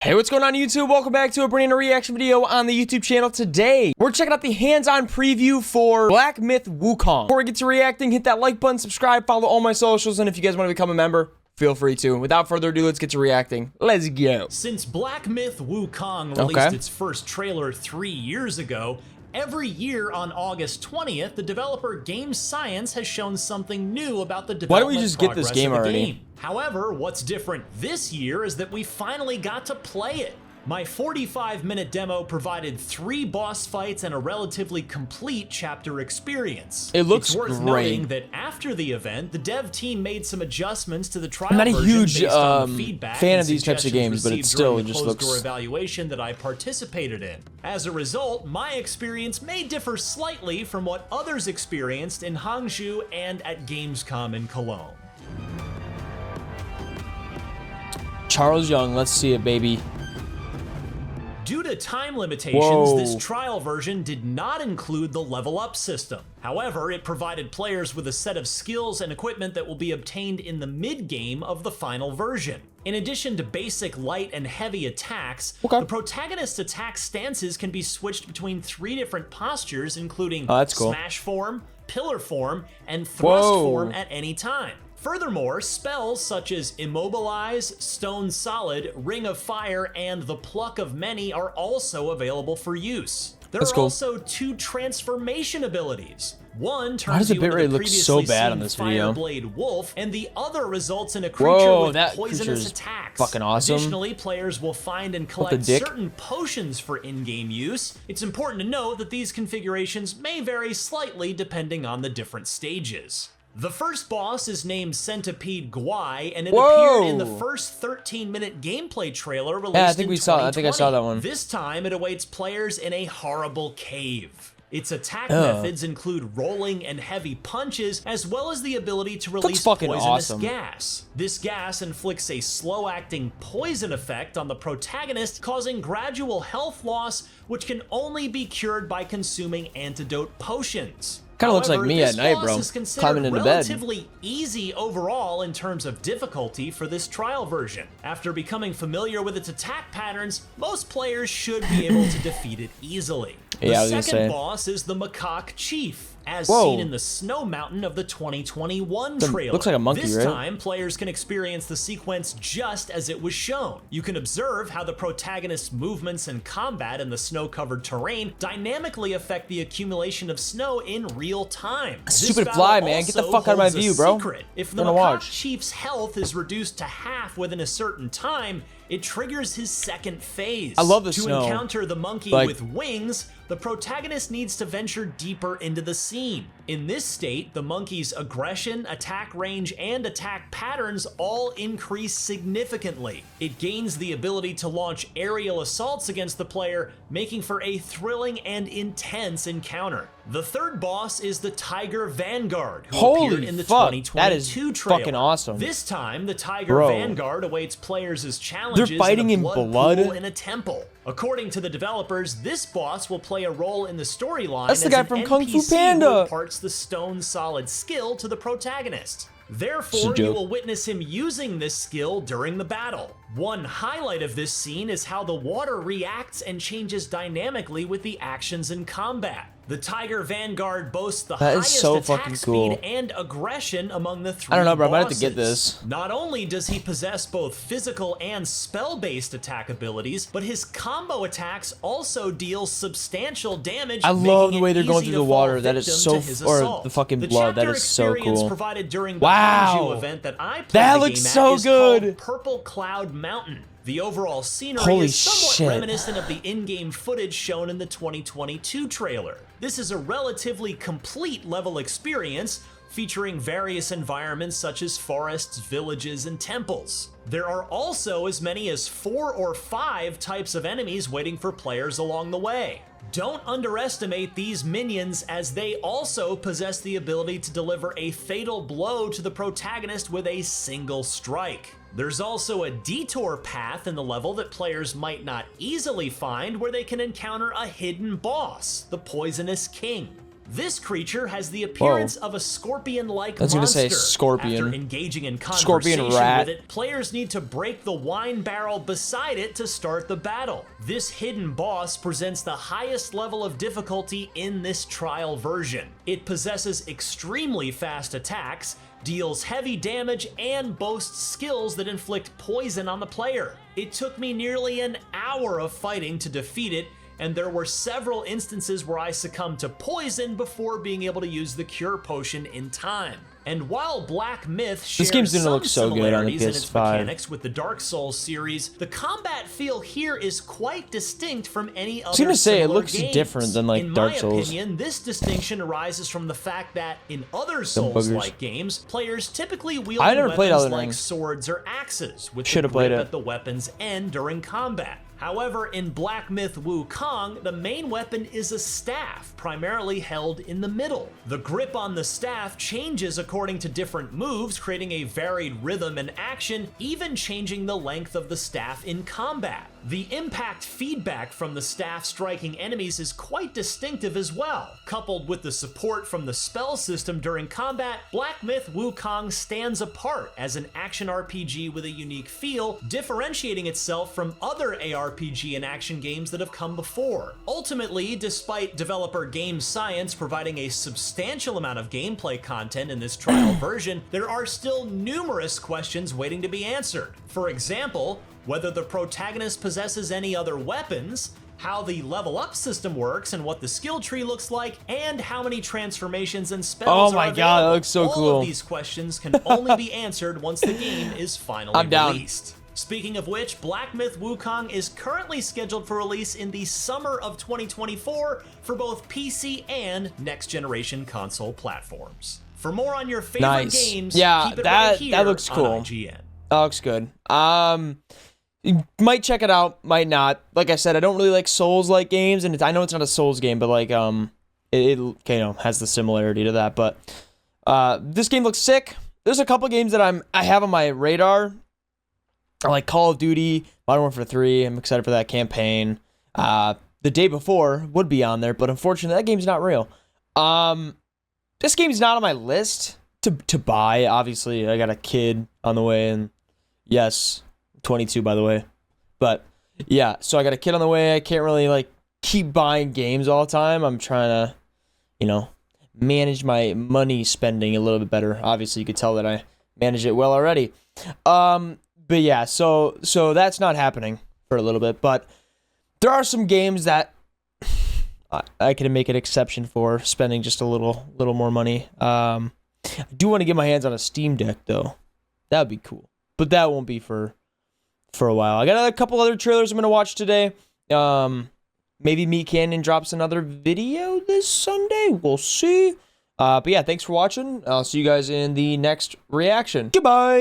Hey, what's going on YouTube? Welcome back to a brand new reaction video on the YouTube channel. Today, we're checking out the hands-on preview for Black Myth WuKong. Before we get to reacting, hit that like button, subscribe, follow all my socials, and if you guys want to become a member, feel free to. Without further ado, let's get to reacting. Let's go. Since Black Myth WuKong released its first trailer 3 years ago, every year on August 20th, the developer Game Science has shown something new about the development. Why don't we just get this game already? However, what's different this year is that we finally got to play it. My 45-minute demo provided 3 boss fights and a relatively complete chapter experience. It looks it's worth great. Noting that after the event, the dev team made some adjustments to the trial I'm not a huge feedback fan of these types of games, but it still just looks... evaluation that I participated in. As a result, my experience may differ slightly from what others experienced in Hangzhou and at Gamescom in Cologne. Charles Young, let's see it, baby. Due to time limitations, this trial version did not include the level up system. However, it provided players with a set of skills and equipment that will be obtained in the mid-game of the final version. In addition to basic light and heavy attacks, the protagonist's attack stances can be switched between 3 different postures, including smash form, pillar form, and thrust form at any time. Furthermore, spells such as Immobilize, Stone Solid, Ring of Fire, and the Pluck of Many are also available for use. There are also 2 transformation abilities. One turns you into the previously seen Fireblade Wolf, and the other results in a creature with poisonous attacks. Fucking awesome. Additionally, players will find and collect certain potions for in-game use. It's important to note that these configurations may vary slightly depending on the different stages. The first boss is named Centipede Guai, and it appeared in the first 13-minute gameplay trailer released in 2020. I think I saw that one. This time, it awaits players in a horrible cave. Its attack methods include rolling and heavy punches, as well as the ability to release poisonous gas. This gas inflicts a slow-acting poison effect on the protagonist, causing gradual health loss, which can only be cured by consuming antidote potions. Kind of looks like me at night, bro. Climbing into bed. Relatively easy overall in terms of difficulty for this trial version. After becoming familiar with its attack patterns, most players should be able to defeat it easily. The second boss is the Macaque Chief, as seen in the Snow Mountain of the 2021 trailer. Looks like a monkey, this time, players can experience the sequence just as it was shown. You can observe how the protagonist's movements and combat in the snow-covered terrain dynamically affect the accumulation of snow in real time. Stupid fly, man. Get the fuck out of my view, bro. If the Macaque Chief's health is reduced to half within a certain time, it triggers his second phase. I love the snow. To encounter the monkey with wings, the protagonist needs to venture deeper into the scene. In this state, the monkey's aggression, attack range, and attack patterns all increase significantly. It gains the ability to launch aerial assaults against the player, making for a thrilling and intense encounter. The third boss is the Tiger Vanguard, who appeared in the 2022 trailer. Fucking awesome. This time, the Tiger Vanguard awaits players as challenges fighting in a blood in pool in a temple. According to the developers, this boss will play a role in the storyline. That's the guy from Kung Fu Panda. Who imparts the Stone Solid skill to the protagonist. Therefore, you will witness him using this skill during the battle. One highlight of this scene is how the water reacts and changes dynamically with the actions in combat. The Tiger Vanguard boasts the highest attack speed and aggression among the 3 bosses. I don't know, bro. I might have to get this. Not only does he possess both physical and spell-based attack abilities, but his combo attacks also deal substantial damage. I love the way they're going through the water. That is so, or the fucking blood. That is so cool. Provided during the Hangzhou event that I played that looks so good. Purple Cloud Mountain. The overall scenery is somewhat reminiscent of the in-game footage shown in the 2022 trailer. This is a relatively complete level experience, featuring various environments such as forests, villages, and temples. There are also as many as 4 or 5 types of enemies waiting for players along the way. Don't underestimate these minions, as they also possess the ability to deliver a fatal blow to the protagonist with a single strike. There's also a detour path in the level that players might not easily find, where they can encounter a hidden boss, the Poisonous King. This creature has the appearance of a scorpion-like monster. I was gonna say scorpion. After engaging in Scorpion conversation rat. with it, players need to break the wine barrel beside it to start the battle. This hidden boss presents the highest level of difficulty in this trial version. It possesses extremely fast attacks, deals heavy damage, and boasts skills that inflict poison on the player. It took me nearly an hour of fighting to defeat it, and there were several instances where I succumbed to poison before being able to use the cure potion in time. And while Black Myth shares game's gonna some look so good on the similarities in its PS5. mechanics with the Dark Souls series, the combat feel here is quite distinct from any other I was gonna say, it similar looks games. different than, like, Dark Souls. In my opinion, this distinction arises from the fact that in other Souls-like games, players typically wield I never played weapons Elden like Ring. swords or axes, with the Should've played grip it. at the weapon's end during combat. However, in Black Myth WuKong, the main weapon is a staff, primarily held in the middle. The grip on the staff changes according to different moves, creating a varied rhythm and action, even changing the length of the staff in combat. The impact feedback from the staff striking enemies is quite distinctive as well. Coupled with the support from the spell system during combat, Black Myth WuKong stands apart as an action RPG with a unique feel, differentiating itself from other ARPG and action games that have come before. Ultimately, despite developer Game Science providing a substantial amount of gameplay content in this trial version, there are still numerous questions waiting to be answered. For example, whether the protagonist possesses any other weapons, how the level up system works and what the skill tree looks like, and how many transformations and spells Oh are my available. god, that looks so All cool. of these questions can only be answered once the game is finally I'm down. released. Speaking of which, Black Myth WuKong is currently scheduled for release in the summer of 2024 for both PC and next-generation console platforms. For more on your favorite games, Yeah, keep it that right here that looks on cool. IGN. That looks good. You might check it out, might not. Like I said, I don't really like Souls-like games, and I know it's not a Souls game, but like it you know, has the similarity to that. But this game looks sick. There's a couple games that I have on my radar. Like Call of Duty, Modern Warfare 3. I'm excited for that campaign. The Day Before would be on there, but unfortunately, that game's not real. This game's not on my list to buy. Obviously, I got a kid on the way, and yes, 22 by the way. But yeah, so I got a kid on the way. I can't really like keep buying games all the time. I'm trying to, you know, manage my money spending a little bit better. Obviously, you could tell that I manage it well already. But yeah, so that's not happening for a little bit. But there are some games that I can make an exception for spending just a little more money. I do want to get my hands on a Steam Deck though. That would be cool. But that won't be for a while. I got a couple other trailers I'm gonna watch today. Maybe Meat Canyon drops another video this Sunday. We'll see. But yeah, thanks for watching. I'll see you guys in the next reaction. Goodbye.